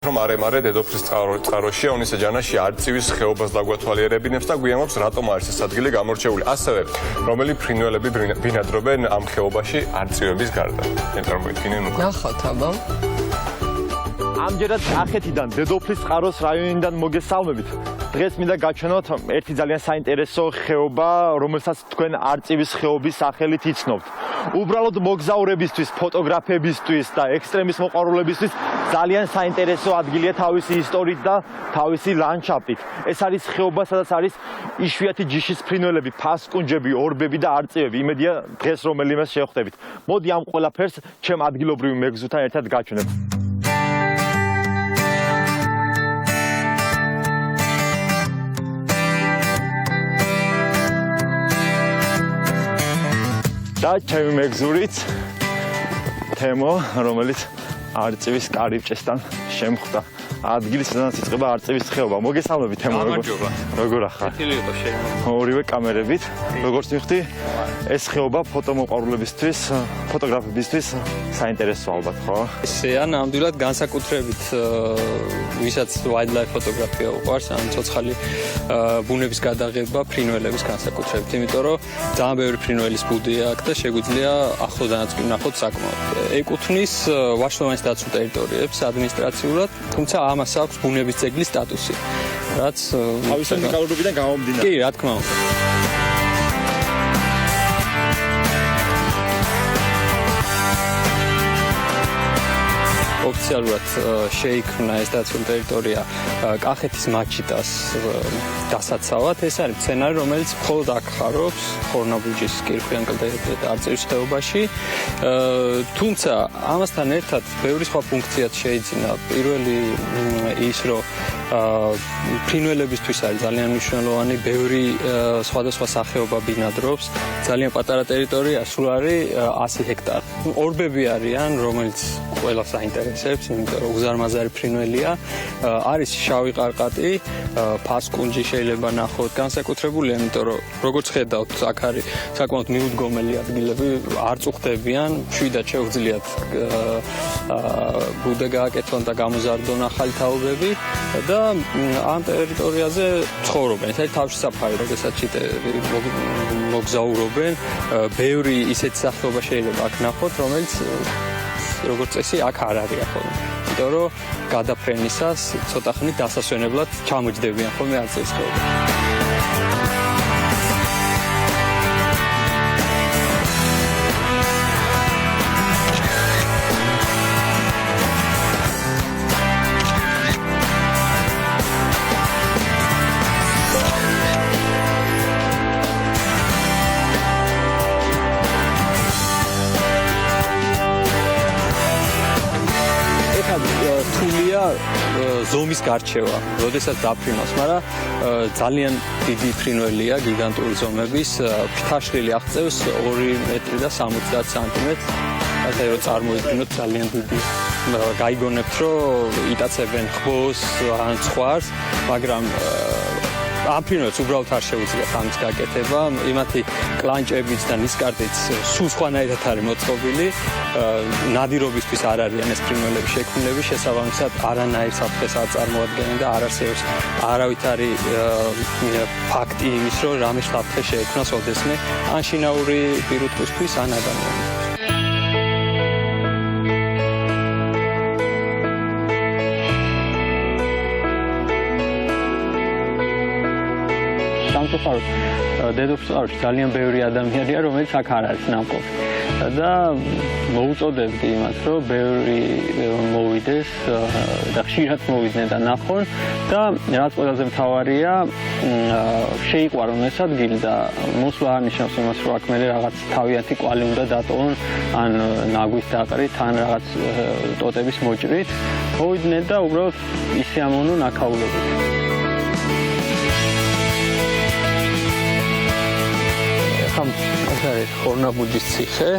რომ არე დედოფლის წყაროშია ონის ჯანაში არწივის ხეობას დაგვათვალიერებინებს და გვიამბობს რატომ არის ეს ადგილი გამორჩეული. ასევე რომელი ფრინველები ბინადრობენ ამ ხეობაში არწივების გარდა. წარმოიდგინე ნუ. ნახავთ აბა. ამჯერად კახეთიდან დედოფლის წყაროს რაიონიდან მოგესალმებით. დღეს მინდა გაჩვენოთ ერთი ძალიან საინტერესო ხეობა, რომელსაც თქვენ არწივის ხეობის სახელით იცნობთ. უბრალოდ მოგზაურებისთვის, ფოტოგრაფებისთვის და ექსტრემის მოყვარულებისთვის ძალიან საინტერესო ადგილია თავისი ისტორიით და თავისი ლანდშაფტით. ეს არის ხეობა, სადაც არის იშვიათი ჯიშის ფრინველები, ფასკუნჯები, ორბები და არწივები. იმედია დღეს რომელიმეს შევხვდებით. მოდი ამ ყველაფერს ჩემ ადგილობრივ მეგზურთან ერთად გაჩვენებ. და ჩემი მეგზურით თემო, რომელიც არწივის კარიბჭესთან შემხვდა. ადგილი, სადაც იწყება არწივის ხეობა. მოგესალმებით თემო. როგორ ახარ? ორივე კამერებით. როგორც მივხვდი, ეს ხეობა ფოტომოყვარულებისთვის, ფოტოგრაფებისთვის საინტერესო ალბათ, ხო? ესეა ნამდვილად განსაკუთრებით ვისაც wildlife ფოტოგრაფია უყვარს, ან ცოცხალი ბუნების გადაღება ფრინველების განსაკუთრებით, იმიტომ რომ ძალიან ბევრი ფრინველის ბუდია აქ და შეგვიძლია ახლოდანაც ვნახოთ საკმაოდ. ეკუთვნის ვაშლოვანის დაცულ ტერიტორიებს ადმინისტრაციულად, თუმცა ამას აქვს ბუნების ძეგლის სტატუსი, რაც თავისი უნიკალურობიდან გამომდინარე. კი, რა თქმა უნდა. ოფიციალურად შეიქმნა ეს დაცული ტერიტორია კახეთის მაჩიტას დასაცავად. ეს არის მცენარე, რომელიც მხოლოდ აქ ხარობს, ხორნაბუჯის, კირქვიან კლდეებზე და არწივის ხეობაში. თუმცა ამასთან ერთად ბევრი სხვა ფუნქციაც შეიძინა. პირველი ის, რომ ფრინველებისთვის არის ძალიან მნიშვნელოვანი, ბევრი სხვადასხვა სახეობა ბინადრობს. ძალიან პატარა ტერიტორია, სულ არის 100 ჰექტარი. ორბები არიან, რომელიც ყველას აინტერესებს, იმიტომ რომ უზარმაზარი ფრინველია. არის შავი ყარყატი, ფასკუნჯი შეიძლება ნახოთ, განსაკუთრებულია, იმიტომ რომ როგორც ხედავთ, აქ არის საკმაოდ მიუდგომელი ადგილები, არ წუხდებიან, მშვიდად შეუძლიათ ბუდე გააკეთონ და გამოზარდონ ახალი თაობები და ამ ტერიტორიაზე ცხოვრობენ. ეს არის თავშესაფარი, როდესაც მოგზაურობენ. ბევრი ისეთი სახეობა შეიძლება აქ ნახოთ, რომელიც როგორც წესი აქ არ არის ახლა. იმიტომ რომ გადაფრენისას ცოტა ხნით დასასვენებლად ჩამოჯდებიან ხოლმე არწივის ხეობა. ზომის გარჩევა, როდესაც დაფრინავს, მაგრამ ძალიან დიდი ფრინველია, გიგანტური ზომების, ფრთაშლილი აღწევს 2 მეტრი და 70 სანტიმეტრს. ასე რომ წარმოიდგინოთ ძალიან დიდი. გაიგონებთ, რომ იტაცებენ ხბოს ან ცხვარს, მაგრამ ამ ფრინველს უბრალოდ არ შეუძლიათ ამის გაკეთება. იმათი კლანჭებიც და ნისკარტიც სულ სხვანაირად არის მოწყობილი. ნადირობისთვის არ არიან ეს ფრინველები შექმნილები, შესაბამისად არანაირ საფრთხეს არ წარმოადგენენ და არ არსებობს არავითარი ფაქტი იმის, რომ რამე საფრთხე შეექმნას ოდესმე ან შინაური პირუტყვისთვის, ან ადამიანისთვის. სამწუხაროდ დედოფლის წყაროში ძალიან ბევრი ადამიანია, რომელიც აქ არ არის ნამყოფი. და მოუწოდებდი იმას, რომ ბევრი მოვიდეს და ხშირად მოვიდნენ და ნახონ და რაც ყველაზე მთავარია, შეიყვარონ ეს ადგილი და მოსვლა არ ნიშნავს იმას, რომ აქ მე რაღაც თავიანთი კვალი უნდა დატოვონ, ან ნაგვის დაყრით, ან რაღაც ტოტების მოჭრით. მოვიდნენ და უბრალოდ ისე ამონონ აქაულობით. ეს არის ხორნაბუჯის ციხე.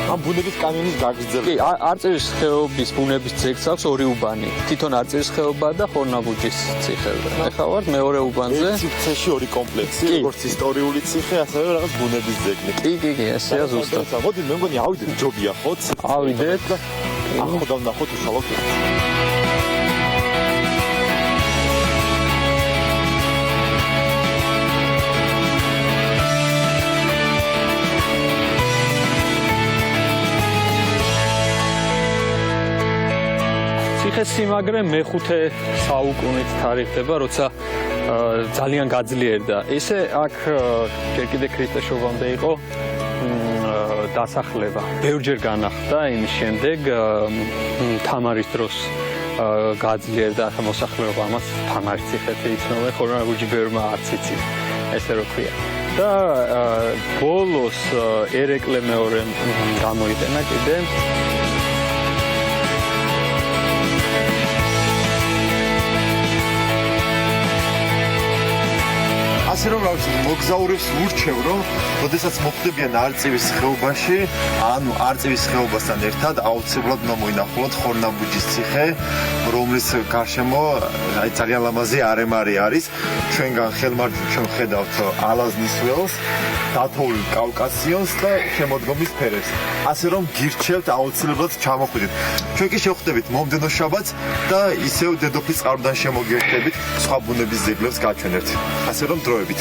ამ ბუნების კანიონის გაგრძელება. კი, არწივის ხეობის ბუნების ძეგლს აქვს ორი უბანი. თვითონ არწივის ხეობა და ხორნაბუჯის ციხე. ეხლა ვარ მეორე უბანზე. ციხეში ორი კომპლექსი, როგორც ისტორიული ციხე, ასევე რაღაც ბუნების ძეგლი. კი, ესეა ზუსტად. მოდი მე მგონი ავიდეთ ჯობია ხო? ავიდეთ. ახლა დავნახოთ უშუალოდ. ციხესიმაგრე მეხუთე საუკუნით თარიღდება, როცა ძალიან გაძლიერდა. ისე აქ ჯერ კიდე ქრისტეშობამდე იყო დასახლება. ბევრჯერ განახლდა, იმის შემდეგ თამარის დროს გაძლიერდა მოსახლეობა, ამას თამარის ციხეთი იცნობენ, ხორნაბუჯი ბევრმა არც იცით, ესე რო ქვია. და ბოლოს ერეკლე მეორე გამოიყენა კიდე. ასე რომ რა ვიცი მოგზაურებს ურჩევ რომ ოდესაც მოხვდებიან არწივის ხეობაში ანუ არწივის ხეობასთან ერთად აუცილებლად უნდა მოინახულოთ ხორნაბუჯის ციხე რომლის გარშემო აი ძალიან ლამაზი არემარი არის ჩვენგან ხელმარჯვნივ ჩვენ ხედავთ ალაზნის ველს დათოვლილ კავკასიონს და შემოდგომის ფერებს ასე რომ გირჩევთ აუცილებლად ჩამოხვიდეთ ჩვენ კი შევხვდებით მომდენო შაბათს და ისევ დედოფლის წყაროდან შემოგიერთებით სხვა ბუნების ძეგლებს გაჩვენებთ ასე რომ დროებით